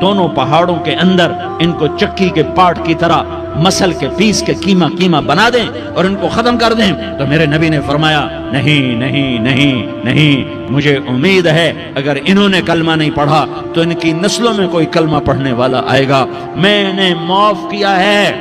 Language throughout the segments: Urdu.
دونوں پہاڑوں کے اندر ان کو چکی کے پاٹ کی طرح مسل کے پیس کے کیما کیما بنا دیں اور ان کو ختم کر دیں. تو میرے نبی نے فرمایا نہیں نہیں نہیں نہیں، مجھے امید ہے اگر انہوں نے کلمہ نہیں پڑھا تو ان کی نسلوں میں کوئی کلمہ پڑھنے والا آئے گا. میں نے معاف کیا ہے،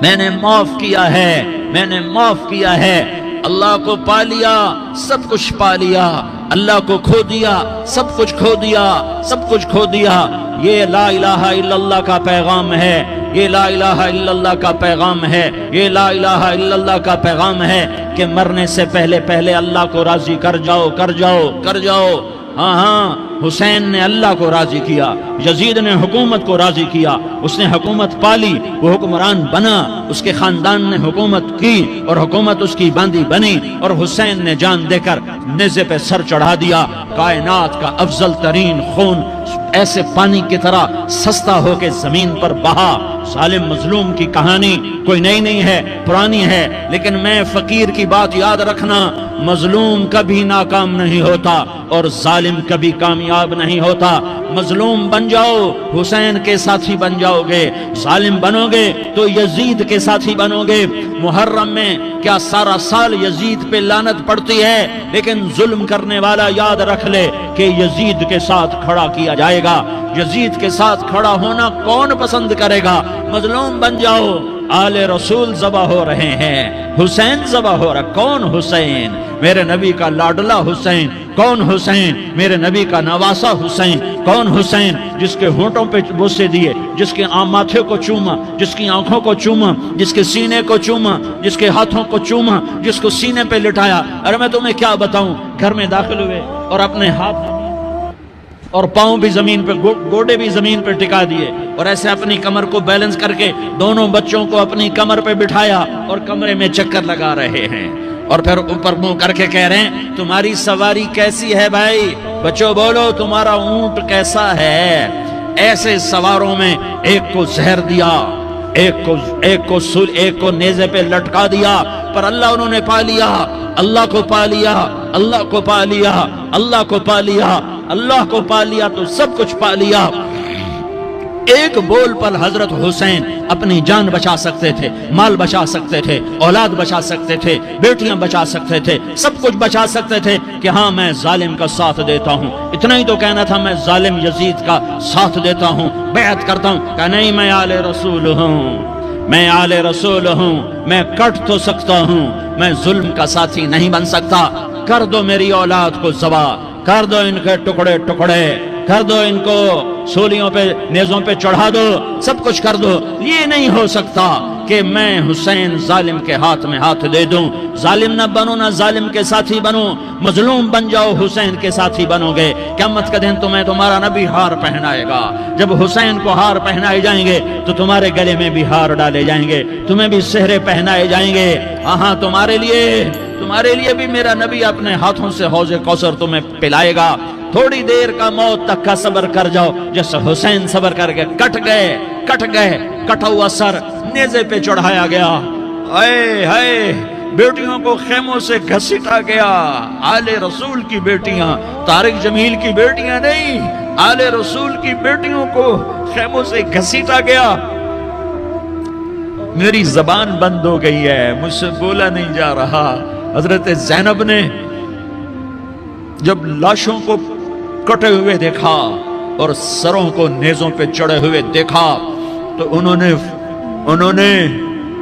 میں نے معاف کیا ہے، میں نے معاف کیا ہے. اللہ کو پا لیا سب کچھ پا لیا، اللہ کو کھو دیا سب کچھ کھو دیا، سب کچھ کھو دیا. یہ لا الہ الا اللہ کا پیغام ہے، یہ لا الہ الا اللہ کا پیغام ہے، یہ لا الہ الا اللہ کا پیغام ہے کہ مرنے سے پہلے پہلے اللہ کو راضی کر جاؤ کر جاؤ کر جاؤ. ہاں ہاں، حسین نے اللہ کو راضی کیا، یزید نے حکومت کو راضی کیا، اس نے حکومت پالی، وہ حکمران بنا، اس کے خاندان نے حکومت کی اور حکومت اس کی باندھی بنی، اور حسین نے جان دے کر نیزے پہ سر چڑھا دیا. کائنات کا افضل ترین خون ایسے پانی کی طرح سستا ہو کے زمین پر بہا. ظالم مظلوم کی کہانی کوئی نئی نہیں ہے، پرانی ہے، لیکن میں فقیر کی بات یاد رکھنا، مظلوم کبھی ناکام نہیں ہوتا اور ظالم کبھی کامیاب نہیں ہوتا. مظلوم بن جاؤ حسین کے ساتھی بن جاؤ گے، ظالم بنو گے تو یزید کے ساتھی بنو گے. محرم میں کیا سارا سال یزید پہ لعنت پڑتی ہے، لیکن ظلم کرنے والا یاد رکھ لے کہ یزید کے ساتھ کھڑا کیا جائے گا. یزید کے ساتھ کھڑا ہونا کون پسند کرے گا؟ مظلوم بن جاؤ. آل رسول ذبح ہو رہے ہیں، حسین ذبح ہو رہا. کون حسین؟ میرے نبی کا لاڈلا حسین. کون حسین؟ میرے نبی کا نواسا حسین. کون حسین؟ جس کے ہونٹوں پہ بوسے دیے، جس کے ماتھے کو چوما، جس کی آنکھوں کو چوما، جس کے سینے کو چوما، جس کے ہاتھوں کو چوما، جس کو سینے پہ لٹایا. ارے میں تمہیں کیا بتاؤں، گھر میں داخل ہوئے اور اپنے ہاتھ اور پاؤں بھی زمین پہ، گوڑے بھی زمین پہ ٹکا دیے، اور ایسے اپنی کمر کو بیلنس کر کے دونوں بچوں کو اپنی کمر پہ بٹھایا اور کمرے میں چکر لگا رہے ہیں، اور پھر اوپر منہ کر کے کہہ رہے ہیں تمہاری سواری کیسی ہے بھائی؟ بچوں بولو تمہارا اونٹ کیسا ہے؟ ایسے سواروں میں ایک کو زہر دیا، ایک کو نیزے پہ لٹکا دیا، پر اللہ انہوں نے پا لیا، اللہ کو پا لیا، اللہ کو پا لیا، اللہ کو پا لیا، اللہ کو پا لیا تو سب کچھ پا لیا. ایک بول پر حضرت حسین اپنی جان بچا سکتے تھے، مال بچا سکتے تھے، اولاد بچا سکتے تھے، بیٹیاں بچا سکتے تھے، سب کچھ بچا سکتے تھے کہ ہاں میں ظالم کا ساتھ دیتا ہوں. اتنا ہی تو کہنا تھا میں ظالم یزید کا ساتھ دیتا ہوں، بیعت کرتا ہوں. کہ نہیں، میں آل رسول ہوں، میں آل رسول ہوں، میں کٹ تو سکتا ہوں، میں ظلم کا ساتھی نہیں بن سکتا. کر دو میری اولاد کو ذبح، کر دو ان کے ٹکڑے ٹکڑے، کر دو ان کو سولیوں پہ نیزوں پہ چڑھا دو، سب کچھ کر دو. یہ نہیں ہو سکتا کہ میں حسین ظالم کے ہاتھ میں ہاتھ دے دوں. ظالم نہ بنو، نہ ظالم کے ساتھی بنو، مظلوم بن جاؤ، حسین کے ساتھی بنو گے. قیامت کا دن تمہیں تمہارا نبی ہار پہنائے گا. جب حسین کو ہار پہنائے جائیں گے تو تمہارے گلے میں بھی ہار ڈالے جائیں گے، تمہیں بھی سہرے پہنائے جائیں گے. ہاں تمہارے لیے بھی میرا نبی اپنے ہاتھوں سے حوض کوثر تمہیں پلائے گا. تھوڑی دیر کا موت تک کا صبر کر جاؤ، جیسے حسین صبر کر کے کٹ گئے، کٹا ہوا سر نیزے پہ چڑھایا گیا. اے ہائے، بیٹیوں کو خیموں سے گھسیٹا گیا. آل رسول کی بیٹیاں، طارق جمیل کی بیٹیاں نہیں، آل رسول کی بیٹیوں کو خیموں سے گھسیٹا گیا. میری زبان بند ہو گئی ہے، مجھ سے بولا نہیں جا رہا. حضرت زینب نے جب لاشوں کو کٹے ہوئے دیکھا اور سروں کو نیزوں پہ چڑھے ہوئے دیکھا تو انہوں نے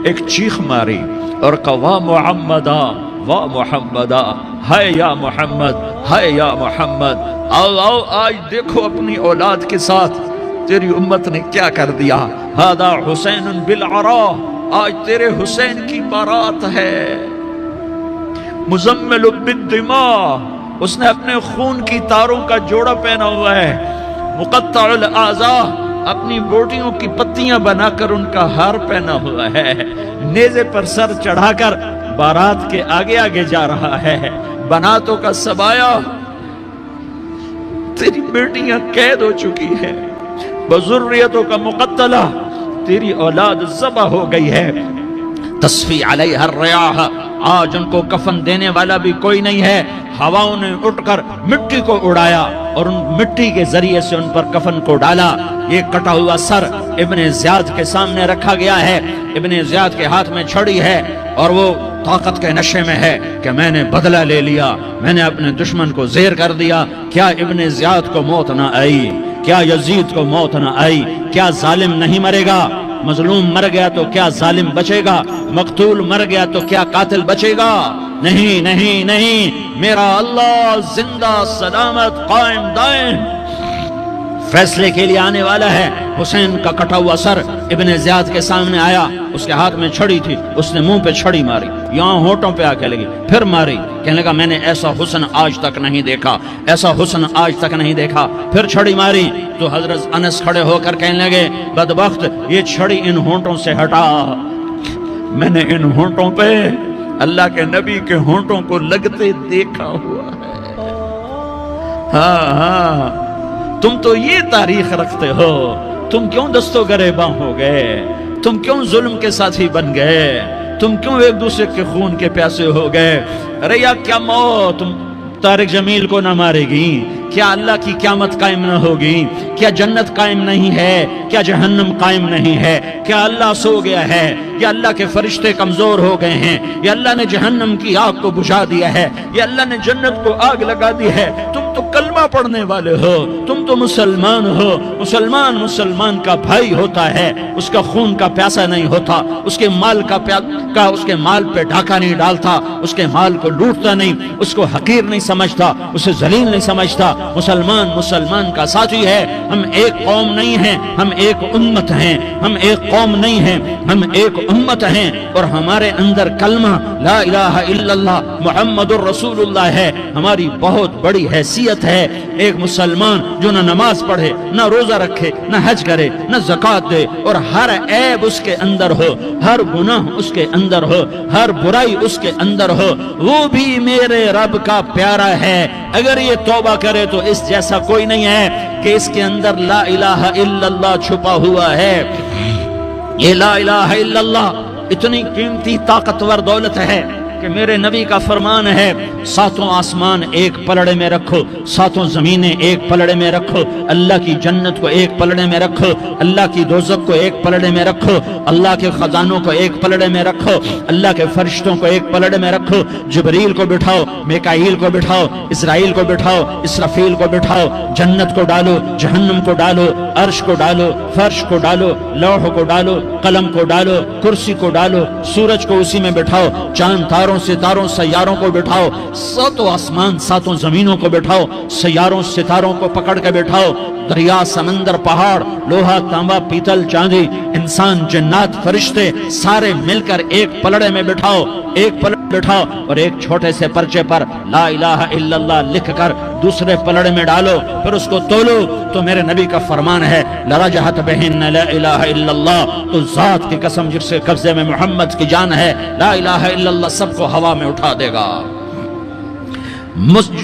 ایک چیخ ماری اور کہا واہ محمدہ، واہ محمدہ، ہائے یا محمد، ہائے یا محمد. آؤ آج دیکھو اپنی اولاد کے ساتھ تیری امت نے کیا کر دیا. ہذا حسین بالعراء، آج تیرے حسین کی بارات ہے. مزمل بالدماء، اس نے اپنے خون کی تاروں کا جوڑا پہنا ہوا ہے. مقطع الاعضاء، اپنی بوٹیوں کی پتیاں بنا کر ان کا ہار پہنا ہوا ہے. نیزے پر سر چڑھا کر بارات کے آگے آگے جا رہا ہے. بناتوں کا سبایا، تیری بیٹیاں قید ہو چکی ہے. بذریتوں کا مقتلہ، تیری اولاد ذبح ہو گئی ہے. تصفی علیہ الریاح، آج ان کو کفن دینے والا بھی کوئی نہیں ہے. ہواؤں نے اٹھ کر مٹی کو اڑایا اور ان مٹی کے ذریعے سے ان پر کفن کو ڈالا. یہ کٹا ہوا سر ابن زیاد کے سامنے رکھا گیا ہے. ابن زیاد کے ہاتھ میں چھڑی ہے اور وہ طاقت کے نشے میں ہے کہ میں نے بدلہ لے لیا, میں نے اپنے دشمن کو زیر کر دیا. کیا ابن زیاد کو موت نہ آئی؟ کیا یزید کو موت نہ آئی؟ کیا ظالم نہیں مرے گا؟ مظلوم مر گیا تو کیا ظالم بچے گا؟ مقتول مر گیا تو کیا قاتل بچے گا؟ نہیں نہیں نہیں, میرا اللہ زندہ سلامت قائم دائم فیصلے کے لیے آنے والا ہے. حسین کا کٹا ہوا سر ابن زیاد کے سامنے آیا, اس کے ہاتھ میں چھڑی تھی, اس نے منہ پہ چھڑی ماری, یہاں ہونٹوں پہ آ کے لگی, پھر ماری. کہنے لگا میں نے ایسا حسن آج تک نہیں دیکھا, ایسا حسن آج تک نہیں دیکھا. پھر چھڑی ماری تو حضرت انس کھڑے ہو کر کہنے لگے بدبخت, یہ چھڑی ان ہونٹوں سے ہٹا. میں نے ان ہونٹوں پہ اللہ کے نبی کے ہونٹوں کو لگتے دیکھا ہوا ہے. ہاں ہاں, تم تو یہ تاریخ رکھتے ہو, تم کیوں دستو گریباں ہو گئے؟ تم کیوں ظلم کے ساتھی بن گئے؟ تم کیوں ایک دوسرے کے خون کے پیاسے ہو گئے؟ ارے یا کیا موت طارق جمیل کو نہ مارے گی؟ کیا اللہ کی قیامت قائم نہ ہوگی؟ کیا جنت قائم نہیں ہے؟ کیا جہنم قائم نہیں ہے؟ کیا اللہ سو گیا ہے؟ یا اللہ کے فرشتے کمزور ہو گئے ہیں؟ یا اللہ نے جہنم کی آگ کو بجھا دیا ہے؟ یا اللہ نے جنت کو آگ لگا دی ہے؟ تم تو کلمہ پڑھنے والے ہو, تم تو مسلمان ہو. مسلمان مسلمان کا بھائی ہوتا ہے, اس کا خون کا پیاسا نہیں ہوتا, اس کے مال اس کے مال پہ ڈھاکہ نہیں ڈالتا, اس کے مال کو لوٹتا نہیں, اس کو حقیر نہیں سمجھتا, اسے ذلیل نہیں سمجھتا. مسلمان مسلمان کا ساتھی ہے. ہم ایک قوم نہیں ہیں, ہم ایک امت ہیں. ہم ایک قوم نہیں ہیں, ہم ایک امت ہیں. اور ہمارے اندر کلمہ لا الہ الا اللہ محمد الرسول اللہ ہے. ہماری بہت بڑی حیثیت ہے. ایک مسلمان جو نہ نماز پڑھے, نہ روزہ رکھے, نہ حج کرے, نہ زکوٰۃ دے, اور ہر عیب اس کے اندر ہو, ہر گناہ اس کے اندر ہو, ہر برائی اس کے اندر ہو, وہ بھی میرے رب کا پیارا ہے. اگر یہ توبہ کرے تو اس جیسا کوئی نہیں ہے کہ اس کے اندر لا الہ الا اللہ چھپا ہوا ہے. یہ لا الہ الا اللہ اتنی قیمتی طاقتور دولت ہے کہ میرے نبی کا فرمان ہے, ساتوں آسمان ایک پلڑے میں رکھو, ساتوں زمینیں ایک پلڑے میں رکھو, اللہ کی جنت کو ایک پلڑے میں رکھو, اللہ کی دوزخ کو ایک پلڑے میں رکھو, اللہ کے خزانوں کو ایک پلڑے میں رکھو, اللہ کے فرشتوں کو ایک پلڑے میں رکھو. جبریل کو بٹھاؤ, میکائیل کو بٹھاؤ, اسرائیل کو بٹھاؤ, اسرافیل کو بٹھاؤ. جنت کو ڈالو, جہنم کو ڈالو, عرش کو ڈالو, فرش کو ڈالو, لوح کو ڈالو, قلم کو ڈالو, کرسی کو ڈالو, سورج کو اسی میں بٹھاؤ, چاند ستاروں سیاروں کو بٹھاؤ, ساتوں آسمان ساتوں زمینوں کو بٹھاؤ, سیاروں ستاروں کو پکڑ کے بٹھاؤ, دریا سمندر پہاڑ لوہا تانبا پیتل چاندی انسان جنات فرشتے سارے مل کر ایک پلڑے میں بٹھاؤ, ایک پلڑے بٹھاؤ, اور ایک چھوٹے سے پرچے پر لا الہ الا اللہ لکھ کر دوسرے پلڑے میں ڈالو, پھر اس کو تولو. تو میرے نبی کا فرمان ہے لرجحت بہن لا الہ الا اللہ, تو ذات کی قسم جس کے قبضے میں محمد کی جان ہے, لا الہ الا اللہ سب کو ہوا میں اٹھا دے گا.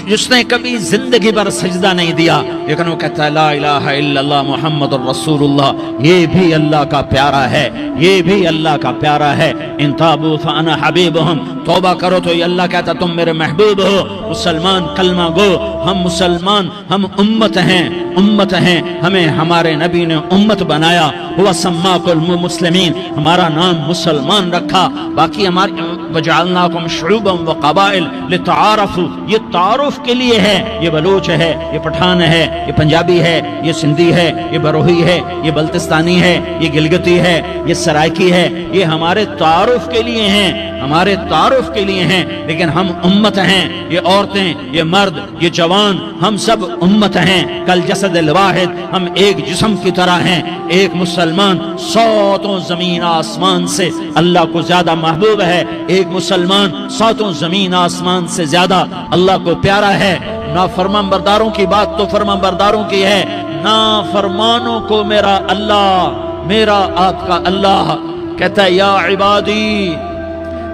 جس نے کبھی زندگی پر سجدہ نہیں دیا لیکن وہ کہتا ہے لا الہ الا اللہ محمد الرسول اللہ, یہ بھی اللہ کا پیارا ہے, یہ بھی اللہ کا پیارا ہے. ان تابوا فانا حبیبہم, توبہ کرو تو یہ اللہ کہتا تم میرے محبوب ہو. مسلمان کلمہ گو, ہم مسلمان, ہم امت ہیں, امت ہیں, ہمیں ہمارے نبی نے امت بنایا. ہوا سماکم المسلمین, ہمارا نام مسلمان رکھا. باقی ہمارے وجعلناکم شعوبا وقبائل لتعارفوا, یہ تعارف کے لیے ہے. یہ بلوچ ہے, یہ پٹھان ہے, یہ پنجابی ہے, یہ سندھی ہے, یہ بروہی ہے, یہ بلتستانی ہے, یہ گلگتی ہے, یہ سرائکی ہے. یہ ہمارے تعارف کے لیے ہیں, ہمارے تعارف کے لیے ہیں. لیکن ہم امت ہیں, یہ عورتیں, یہ مرد, یہ جوان, ہم سب امت ہیں. کل جسد الواحد, ہم ایک جسم کی طرح ہیں. ایک مسلمان ساتوں زمین آسمان سے اللہ کو زیادہ محبوب ہے. ایک مسلمان ساتوں زمین آسمان سے زیادہ اللہ کو پیارا ہے. نافرمان برداروں کی بات تو فرمان برداروں کی ہے, نافرمانوں کو میرا اللہ, میرا آپ کا اللہ کہتا ہے یا عبادی,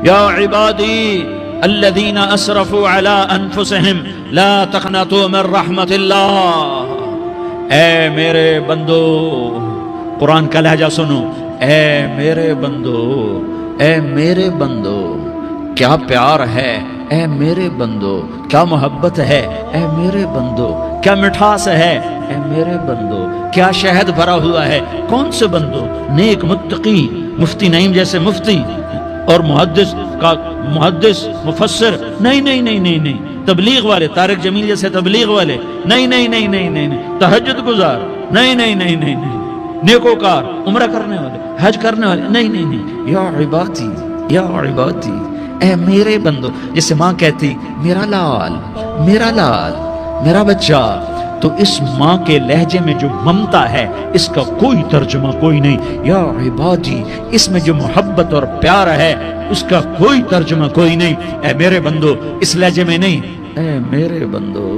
یا عبادی الذین اسرفوا علی انفسہم لا تقنطوا من رحمت اللہ. اے میرے بندو, قرآن کا لہجہ سنو, اے میرے بندو, اے میرے بندو, کیا پیار ہے اے میرے بندو، کیا محبت ہے اے میرے بندو، کیا مٹھاس ہے اے میرے بندو، کیا شہد بھرا ہوا ہے۔ کون سے بندو؟ نیک متقی، مفتی نعیم جیسے مفتی اور محدث مفسر، نہیں نہیں نہیں نہیں نہیں، تبلیغ والے، طارق جمیل جیسے تبلیغ والے، نہیں نہیں نہیں نہیں نہیں، تہجد گزار، نہیں نہیں نہیں نہیں نہیں، نیکوکار، عمرہ کرنے والے، حج کرنے والے، نہیں نہیں نہیں، یا عبادی یا عبادی، اے میرے بندو، جیسے ماں کہتی میرا لال میرا لال میرا بچہ، تو اس ماں کے لہجے میں جو ممتا ہے اس کا کوئی ترجمہ کوئی نہیں، یا عبادی، اس میں جو محبت اور پیار ہے اس کا کوئی ترجمہ کوئی نہیں، اے میرے بندو، اس لہجے میں نہیں، اے میرے بندو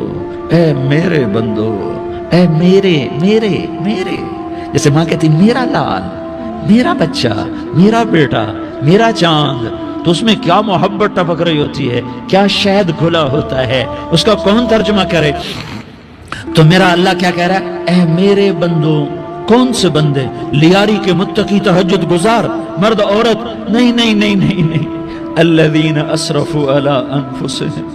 اے میرے بندو اے میرے میرے میرے، جیسے ماں کہتی میرا لال میرا بچہ میرا بیٹا میرا چاند، تو اس میں کیا محبت ٹپک رہی ہوتی ہے، کیا شہد کھلا ہوتا ہے، اس کا کون ترجمہ کرے؟ تو میرا اللہ کیا کہہ رہا ہے؟ اے میرے بندو، کون سے بندے؟ لیاری کے متقی، تہجد گزار، مرد عورت، نہیں نہیں نہیں نہیں نہیں، الذین اسرفوا علی انفسہم،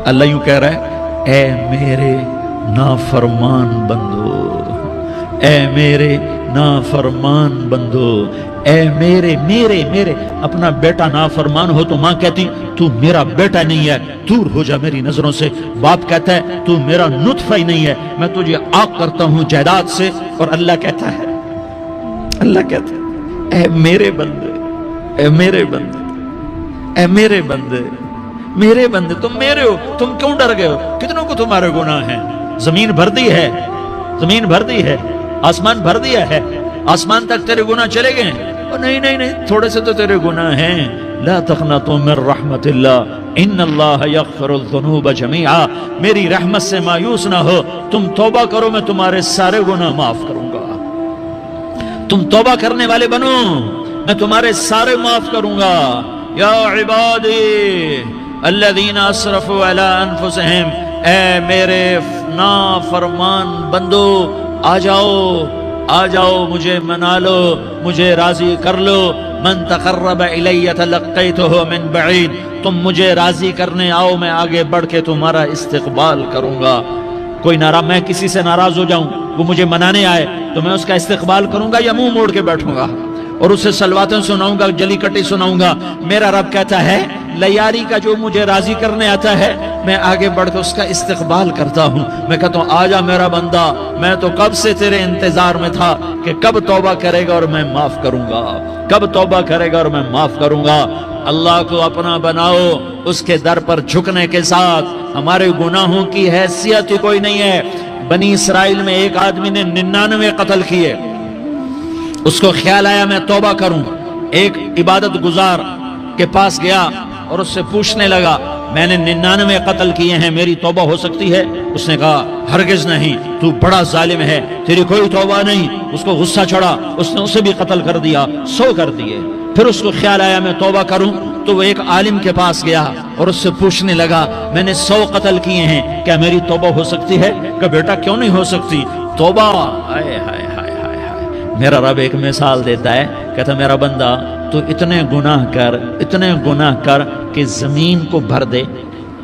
اللہ یوں کہہ رہا ہے اے میرے نافرمان بندو، اے میرے نافرمان بندو، اے میرے میرے میرے، اپنا بیٹا نافرمان ہو تو ماں کہتی تو میرا بیٹا نہیں ہے، دور ہو جا میری نظروں سے، باپ کہتا ہے تو میرا نطفہ ہی نہیں ہے، میں تجھے آگ کرتا ہوں جائیداد سے، اور اللہ کہتا ہے اے میرے بندے اے میرے بندے اے میرے بندے میرے بندے، تم میرے ہو، تم کیوں ڈر گئے ہو؟ کتنوں کو تمہارے گناہ ہیں؟ زمین بھر دی ہے، زمین بھر دی ہے، آسمان بھر دیا ہے، آسمان تک تیرے گناہ چلے گئے ہیں؟ نہیں نہیں نہیں، تھوڑے سے تو تیرے گناہ ہیں۔ لا تقنطوا من رحمت اللہ ان اللہ یغفر الذنوب جميعا، میری رحمت سے مایوس نہ ہو، تم توبہ کرو، میں تمہارے سارے گناہ معاف کروں گا، تم توبہ کرنے والے بنو، میں تمہارے سارے معاف کروں گا۔ یا عبادی الذین اسرفوا علی انفسہم، اے میرے نافرمان بندو، آ جاؤ مجھے منا لو، مجھے راضی کر لو، من تقرب الی تلقیتہ من بعید، تم مجھے راضی کرنے آؤ، میں آگے بڑھ کے تمہارا استقبال کروں گا۔ کوئی ناراض، میں کسی سے ناراض ہو جاؤں، وہ مجھے منانے آئے تو میں اس کا استقبال کروں گا یا منہ موڑ کے بیٹھوں گا اور اسے سلواتیں سناؤں گا، جلی کٹی سناؤں گا؟ میرا رب کہتا ہے لیاری کا جو مجھے راضی کرنے آتا ہے میں آگے بڑھ کے اس کا استقبال کرتا ہوں، میں کہتا ہوں آجا میرا بندہ، میں تو کب سے تیرے انتظار میں تھا کہ کب توبہ کرے گا اور میں معاف کروں گا، کب توبہ کرے گا اور میں معاف کروں گا۔ اللہ کو اپنا بناؤ، اس کے در پر جھکنے کے ساتھ، ہمارے گناہوں کی حیثیت ہی کوئی نہیں ہے۔ بنی اسرائیل میں ایک آدمی نے 99 قتل کیے، اس کو خیال آیا میں توبہ کروں، ایک عبادت گزار کے پاس گیا اور اس سے پوچھنے لگا میں نے 99 قتل کیے ہیں، میری توبہ ہو سکتی ہے؟ اس نے کہا ہرگز نہیں، تو بڑا ظالم ہے، تیری کوئی توبہ نہیں۔ اس کو غصہ چڑھا، اس نے اسے بھی قتل کر دیا، 100 کر دیے۔ پھر اس کو خیال آیا میں توبہ کروں، تو وہ ایک عالم کے پاس گیا اور اس سے پوچھنے لگا میں نے 100 قتل کیے ہیں، کیا میری توبہ ہو سکتی ہے؟ کہ بیٹا کیوں نہیں ہو سکتی توبہ؟ آئے ہائے ہائے ہائے ہائے، میرا رب ایک مثال دیتا ہے، کہتا میرا بندہ تو اتنے گناہ کر کہ زمین کو بھر دے،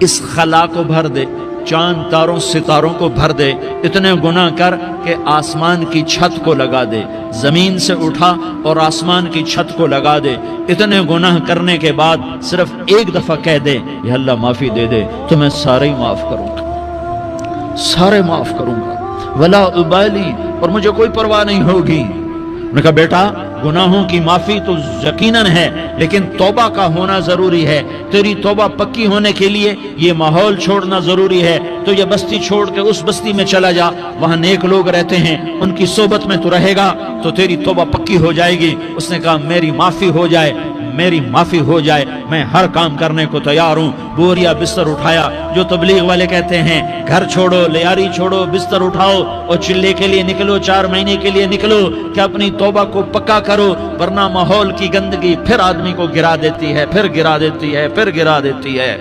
اس خلا کو بھر دے، چاند تاروں ستاروں کو بھر دے، اتنے گناہ کر کہ آسمان کی چھت کو لگا دے، زمین سے اٹھا اور آسمان کی چھت کو لگا دے، اتنے گناہ کرنے کے بعد صرف ایک دفعہ کہہ دے یا اللہ معافی دے دے تو میں سارے معاف کروں گا، سارے معاف کروں گا، ولا ابالی، اور مجھے کوئی پرواہ نہیں ہوگی۔ میں نے کہا بیٹا گناہوں کی معافی تو یقیناً ہے لیکن توبہ کا ہونا ضروری ہے، تیری توبہ پکی ہونے کے لیے یہ ماحول چھوڑنا ضروری ہے، تو یہ بستی چھوڑ کے اس بستی میں چلا جا، وہاں نیک لوگ رہتے ہیں، ان کی صحبت میں تو رہے گا تو تیری توبہ پکی ہو جائے گی۔ اس نے کہا میری معافی ہو جائے، میری معافی ہو جائے، میں ہر کام کرنے کو تیار ہوں۔ بوریا بستر اٹھایا، جو تبلیغ والے کہتے ہیں گھر چھوڑو، لیاری چھوڑو، بستر اٹھاؤ اور چلے کے لیے نکلو، 4 مہینے کے لیے نکلو کہ اپنی توبہ کو پکا کرو، ورنہ ماحول کی گندگی پھر آدمی کو گرا دیتی ہے، پھر گرا دیتی ہے، پھر گرا دیتی ہے۔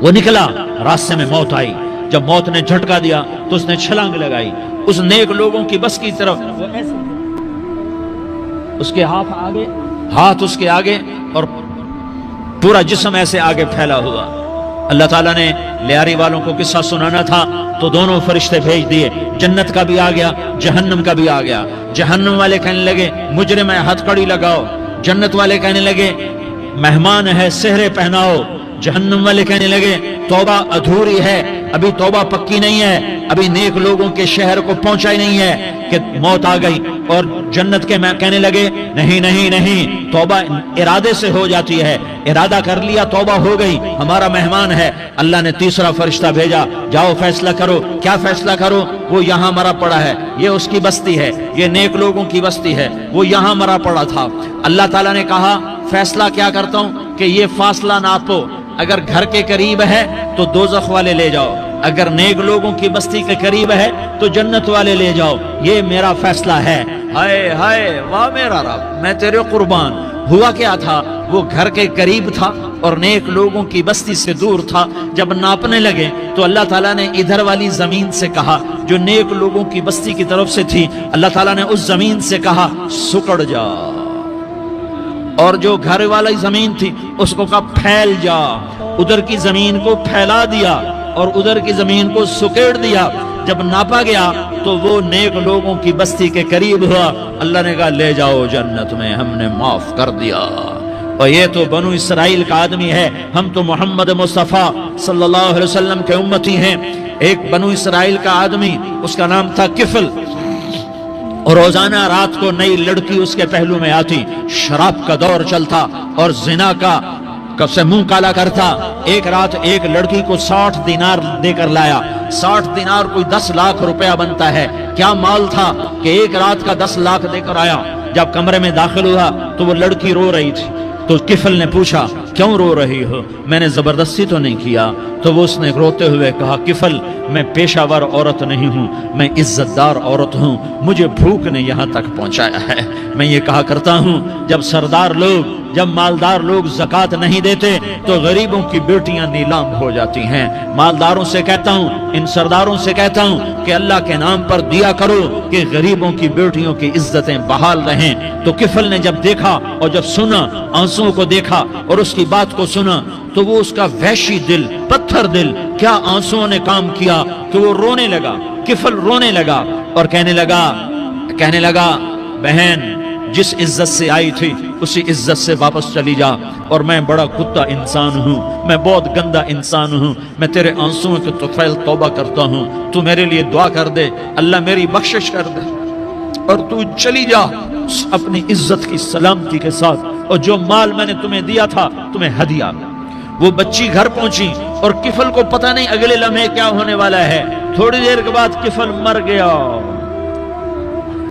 وہ نکلا، راستے میں موت آئی، جب موت نے جھٹکا دیا تو اس نے چھلانگ لگائی اس نیک لوگوں کی بس کی طرف، وہ ایسے اس کے ہاتھ آگے ہاتھ اس کے آگے اور پورا جسم ایسے آگے پھیلا ہوا۔ اللہ تعالیٰ نے لیاری والوں کو قصہ سنانا تھا تو دونوں فرشتے بھیج دیے، جنت کا بھی آ گیا، جہنم کا بھی آ گیا۔ جہنم والے کہنے لگے مجرم ہے ہتھ کڑی لگاؤ، جنت والے کہنے لگے مہمان ہے سہرے پہناؤ، جہنم والے کہنے لگے توبہ ادھوری ہے، ابھی توبہ پکی نہیں ہے، ابھی نیک لوگوں کے شہر کو پہنچا ہی نہیں ہے کہ موت آ گئی۔ اور جنت کے میں کہنے لگے نہیں نہیں نہیں، توبہ ارادے سے ہو جاتی ہے، ارادہ کر لیا توبہ ہو گئی، ہمارا مہمان ہے۔ اللہ نے تیسرا فرشتہ بھیجا، جاؤ فیصلہ کرو۔ کیا فیصلہ کرو؟ وہ یہاں مرا پڑا ہے، یہ اس کی بستی ہے، یہ نیک لوگوں کی بستی ہے، وہ یہاں مرا پڑا تھا۔ اللہ تعالیٰ نے کہا فیصلہ کیا کرتا ہوں کہ یہ فاصلہ ناپو، اگر گھر کے قریب ہے تو دوزخ والے لے جاؤ، اگر نیک لوگوں کی بستی کے قریب ہے تو جنت والے لے جاؤ، یہ میرا فیصلہ ہے۔ ہائے ہائے واہ میرا رب، میں تیرے قربان۔ ہوا کیا تھا؟ وہ گھر کے قریب تھا اور نیک لوگوں کی بستی سے دور تھا۔ جب ناپنے لگے تو اللہ تعالیٰ نے ادھر والی زمین سے کہا جو نیک لوگوں کی بستی کی طرف سے تھی، اللہ تعالیٰ نے اس زمین سے کہا سکڑ جا، اور جو گھر والی زمین تھی اس کو کہا پھیل جا، ادھر کی زمین کو پھیلا دیا اور ادھر کی زمین کو سکیڑ دیا۔ جب ناپا گیا تو وہ نیک لوگوں کی بستی کے قریب ہوا، اللہ نے کہا لے جاؤ جنت میں، ہم نے معاف کر دیا۔ اور یہ تو بنو اسرائیل کا آدمی ہے، ہم تو محمد مصطفیٰ صلی اللہ علیہ وسلم کے امتی ہیں۔ ایک بنو اسرائیل کا آدمی، اس کا نام تھا کفل، اور روزانہ رات کو نئی لڑکی اس کے پہلو میں آتی، شراب کا دور چلتا اور زنا کا سے منہ کالا کرتا۔ ایک رات ایک لڑکی کو 60 دینار دے کر لایا، 60 دینار کوئی 10 لاکھ روپیہ بنتا ہے۔ کیا مال تھا کہ ایک رات کا 10 لاکھ دے کر آیا۔ جب کمرے میں داخل ہوا تو وہ لڑکی رو رہی تھی، تو کفل نے پوچھا کیوں رو رہی ہو؟ میں نے زبردستی تو نہیں کیا۔ تو وہ اس نے روتے ہوئے کہا کفل میں پیشہ ور عورت نہیں ہوں، میں عزت دار عورت ہوں، مجھے بھوک نے یہاں تک پہنچایا ہے۔ میں یہ کہا کرتا ہوں جب سردار لوگ، جب مالدار لوگ زکوٰۃ نہیں دیتے تو غریبوں کی بیٹیاں نیلام ہو جاتی ہیں۔ مالداروں سے کہتا ہوں، ان سرداروں سے کہتا ہوں کہ اللہ کے نام پر دیا کرو کہ غریبوں کی بیٹیوں کی عزتیں بحال رہیں۔ تو کفل نے جب دیکھا اور جب سنا، آنسوؤں کو دیکھا اور اس کی بات کو سنا، تو وہ اس کا وحشی دل، پتھر دل، کیا آنسوؤں نے کام کیا کہ وہ رونے لگا۔ کفل رونے لگا اور کہنے لگا بہن جس عزت سے آئی تھی اسی عزت سے واپس چلی جا، اور میں بڑا کتا انسان ہوں، میں بہت گندا انسان ہوں، میں تیرے آنسوؤں کے طفیل توبہ کرتا ہوں، تو میرے لیے دعا کر دے، اللہ میری بخشش کر دے، اور تو چلی جا اپنی عزت کی سلامتی کے ساتھ، اور جو مال میں نے تمہیں دیا تھا تمہیں ہدیہ۔ وہ بچی گھر پہنچی اور کفل کو پتہ نہیں اگلے لمحے کیا ہونے والا ہے۔ تھوڑی دیر کے بعد کفل مر گیا،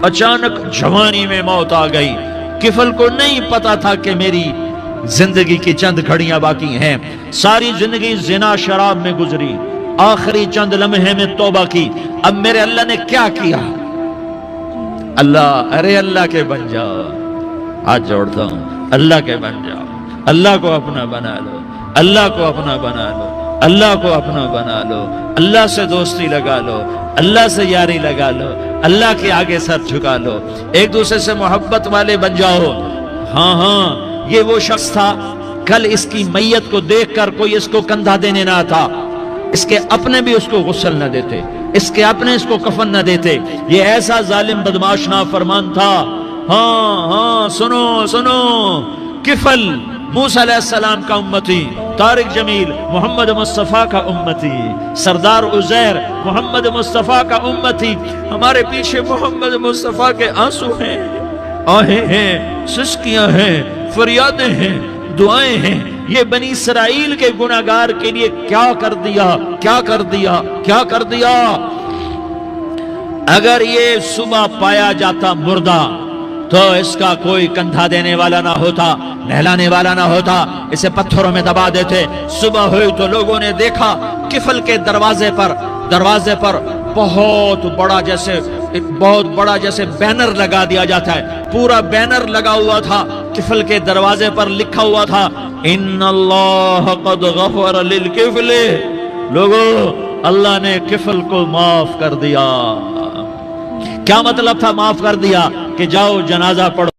اچانک جوانی میں موت آ گئی۔ کفل کو نہیں پتا تھا کہ میری زندگی کی چند گھڑیاں باقی ہیں۔ ساری زندگی زنا شراب میں گزری، آخری چند لمحے میں توبہ کی۔ اب میرے اللہ نے کیا کیا؟ اللہ، ارے اللہ کے بن جاؤ، ہاتھ جوڑتا ہوں، اللہ کے بن جاؤ، اللہ کو اپنا بنا لو، اللہ کو اپنا بنا لو، اللہ کو اپنا بنا لو، اللہ سے دوستی لگا لو، اللہ سے یاری لگا لو، اللہ کے آگے سر جھکا لو، ایک دوسرے سے محبت والے بن جاؤ۔ ہاں یہ وہ شخص تھا، کل اس کی میت کو دیکھ کر کوئی اس کو کندھا دینے نہ آتا، اس کے اپنے بھی اس کو غسل نہ دیتے، اس کے اپنے اس کو کفن نہ دیتے۔ یہ ایسا ظالم بدماش نافرمان تھا۔ ہاں سنو، کفل موسیٰ علیہ السلام کا امتی، طارق جمیل محمد مصطفیٰ کا امتی، سردار عزیر محمد مصطفیٰ کا امتی۔ ہمارے پیچھے محمد مصطفیٰ کے آنسو ہیں، آہیں ہیں، سسکیاں ہیں، فریادیں ہیں، دعائیں ہیں۔ یہ بنی اسرائیل کے گناہگار کے لیے کیا کر دیا۔ اگر یہ صبح پایا جاتا مردہ تو اس کا کوئی کندھا دینے والا نہ ہوتا، نہلانے والا نہ ہوتا، اسے پتھروں میں دبا دیتے۔ صبح ہوئی تو لوگوں نے دیکھا کفل کے دروازے پر بہت بڑا جیسے بینر لگا دیا جاتا ہے، پورا بینر لگا ہوا تھا، کفل کے دروازے پر لکھا ہوا تھا ان اللہ قد غفر للکفل۔ لوگوں، اللہ نے کفل کو معاف کر دیا۔ کیا مطلب تھا معاف کر دیا؟ کہ جاؤ جنازہ پڑھو۔